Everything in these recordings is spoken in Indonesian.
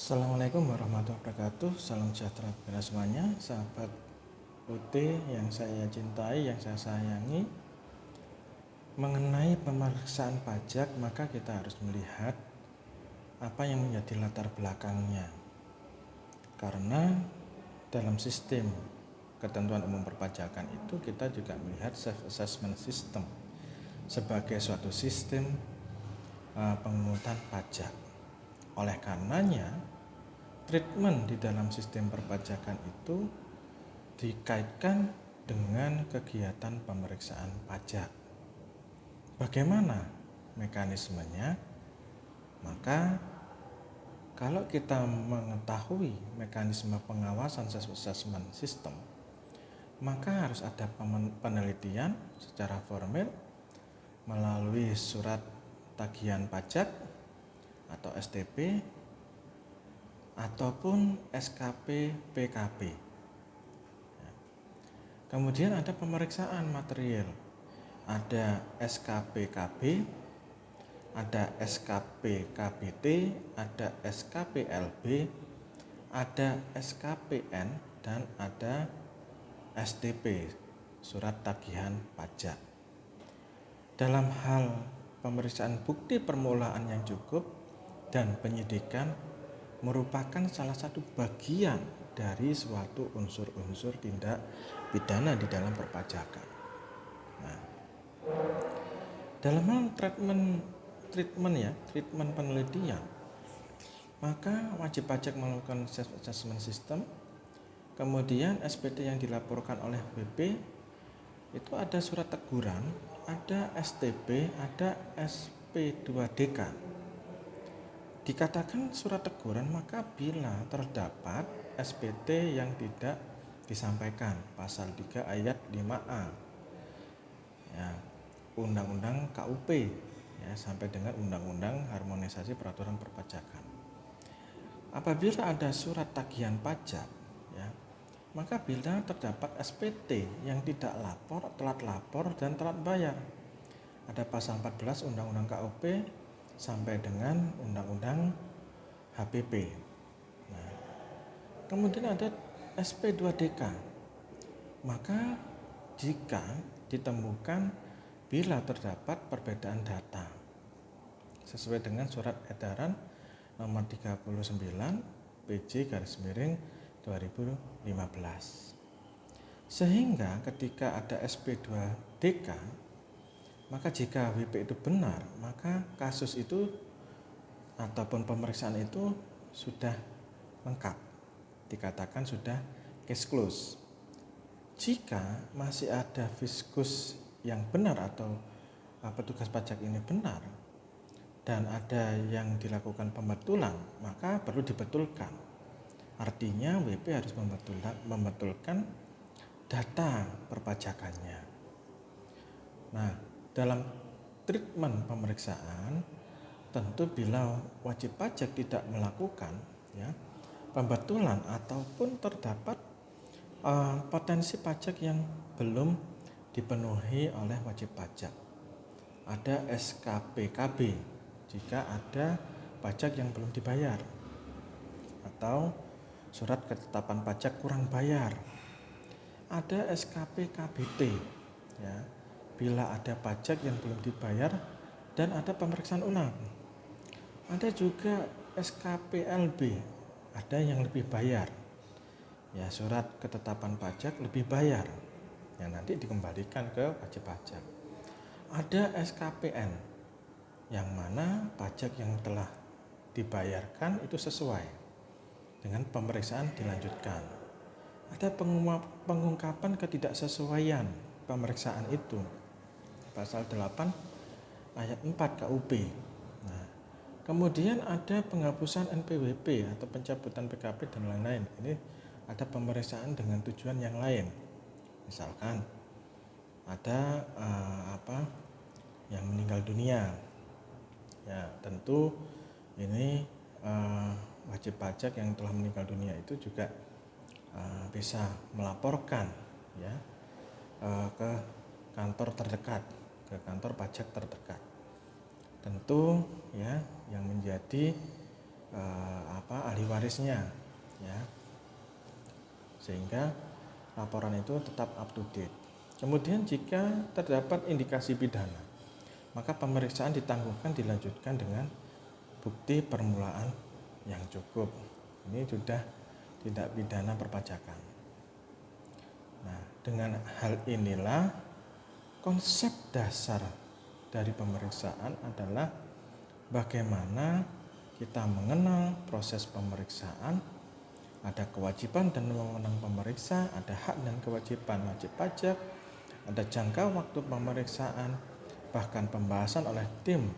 Assalamualaikum warahmatullahi wabarakatuh. Salam sejahtera bagi semuanya, sahabat UT yang saya cintai, yang saya sayangi. Mengenai pemeriksaan pajak, maka kita harus melihat apa yang menjadi latar belakangnya. Karena dalam sistem ketentuan umum perpajakan itu kita juga melihat self-assessment system sebagai suatu sistem pemungutan pajak. Oleh karenanya, treatment di dalam sistem perpajakan itu dikaitkan dengan kegiatan pemeriksaan pajak. Bagaimana mekanismenya? Maka kalau kita mengetahui mekanisme pengawasan assessment system, maka harus ada penelitian secara formal melalui surat tagihan pajak atau STP ataupun SKP PKP. Kemudian ada pemeriksaan material, ada SKP KB, ada SKP KBT, ada SKP LB, ada SKPN, dan ada STP, surat tagihan pajak. Dalam hal pemeriksaan bukti permulaan yang cukup dan penyidikan merupakan salah satu bagian dari suatu unsur-unsur tindak pidana di dalam perpajakan. Nah, dalam hal treatment penelitian, maka wajib pajak melakukan assessment system. Kemudian SPT yang dilaporkan oleh WP itu ada surat teguran, ada STP, ada SP2DK. Dikatakan surat teguran maka bila terdapat SPT yang tidak disampaikan, pasal 3 ayat 5A ya, Undang-Undang KUP ya, sampai dengan Undang-Undang Harmonisasi Peraturan Perpajakan. Apabila ada surat tagihan pajak ya, maka bila terdapat SPT yang tidak lapor, telat lapor, dan telat bayar, ada pasal 14 Undang-Undang KUP sampai dengan Undang-Undang HPP. Nah, kemudian ada SP2DK. Maka jika ditemukan bila terdapat perbedaan data sesuai dengan surat edaran nomor 39 PJ/2015. Sehingga ketika ada SP2DK, maka jika WP itu benar, maka kasus itu ataupun pemeriksaan itu sudah lengkap, dikatakan sudah case close. Jika masih ada fiskus yang benar atau petugas pajak ini benar dan ada yang dilakukan pembetulan, maka perlu dibetulkan. Artinya WP harus membetulkan data perpajakannya. Nah, dalam treatment pemeriksaan, tentu bila wajib pajak tidak melakukan ya, pembetulan ataupun terdapat potensi pajak yang belum dipenuhi oleh wajib pajak, ada SKP KB jika ada pajak yang belum dibayar atau surat ketetapan pajak kurang bayar, ada SKP KBT ya, bila ada pajak yang belum dibayar dan ada pemeriksaan ulang. Ada juga SKPLB, ada yang lebih bayar ya, surat ketetapan pajak lebih bayar yang nanti dikembalikan ke wajib pajak. Ada SKPN yang mana pajak yang telah dibayarkan itu sesuai dengan pemeriksaan dilanjutkan. Ada pengungkapan ketidaksesuaian pemeriksaan itu, pasal 8 ayat 4 KUP. Nah, kemudian ada penghapusan NPWP atau pencabutan PKP dan lain-lain. Ini ada pemeriksaan dengan tujuan yang lain. Misalkan ada yang meninggal dunia. Ya, tentu ini wajib pajak yang telah meninggal dunia itu juga bisa melaporkan ya ke kantor terdekat, ke kantor pajak terdekat. Tentu ya, yang menjadi ahli warisnya, ya, sehingga laporan itu tetap up to date. Kemudian jika terdapat indikasi pidana, maka pemeriksaan ditangguhkan dilanjutkan dengan bukti permulaan yang cukup. Ini sudah tindak pidana perpajakan. Nah, dengan hal inilah konsep dasar dari pemeriksaan adalah bagaimana kita mengenal proses pemeriksaan, ada kewajiban dan wewenang pemeriksa, ada hak dan kewajiban wajib pajak, ada jangka waktu pemeriksaan, bahkan pembahasan oleh tim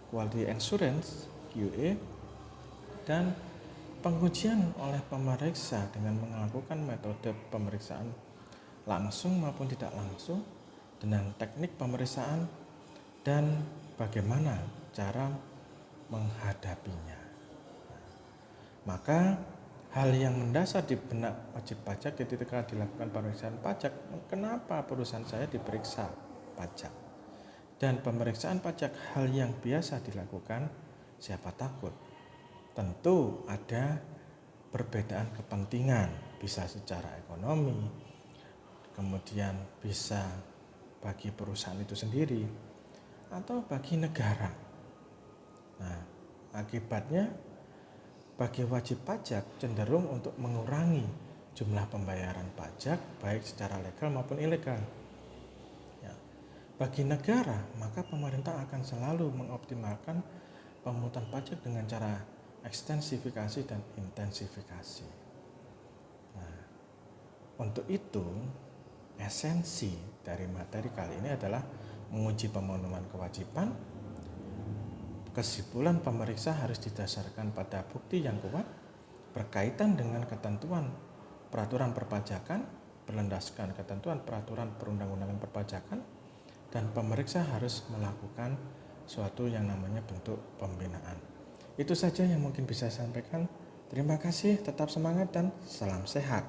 Quality Assurance QA, dan pengujian oleh pemeriksa dengan melakukan metode pemeriksaan langsung maupun tidak langsung, dengan teknik pemeriksaan, dan bagaimana cara menghadapinya. Maka hal yang mendasar di benak wajib pajak ketika dilakukan pemeriksaan pajak, kenapa perusahaan saya diperiksa pajak? Dan pemeriksaan pajak hal yang biasa dilakukan, siapa takut? Tentu ada perbedaan kepentingan, bisa secara ekonomi, kemudian bisa bagi perusahaan itu sendiri, atau bagi negara. Nah, akibatnya bagi wajib pajak cenderung untuk mengurangi jumlah pembayaran pajak baik secara legal maupun ilegal. Ya. Bagi negara, maka pemerintah akan selalu mengoptimalkan pemungutan pajak dengan cara ekstensifikasi dan intensifikasi. Nah, untuk itu esensi dari materi kali ini adalah menguji pemenuhan kewajiban. Kesimpulan pemeriksa harus didasarkan pada bukti yang kuat berkaitan dengan ketentuan peraturan perpajakan, berlandaskan ketentuan peraturan perundang-undangan perpajakan, dan pemeriksa harus melakukan suatu yang namanya bentuk pembinaan. Itu saja yang mungkin bisa saya sampaikan. Terima kasih, tetap semangat dan salam sehat.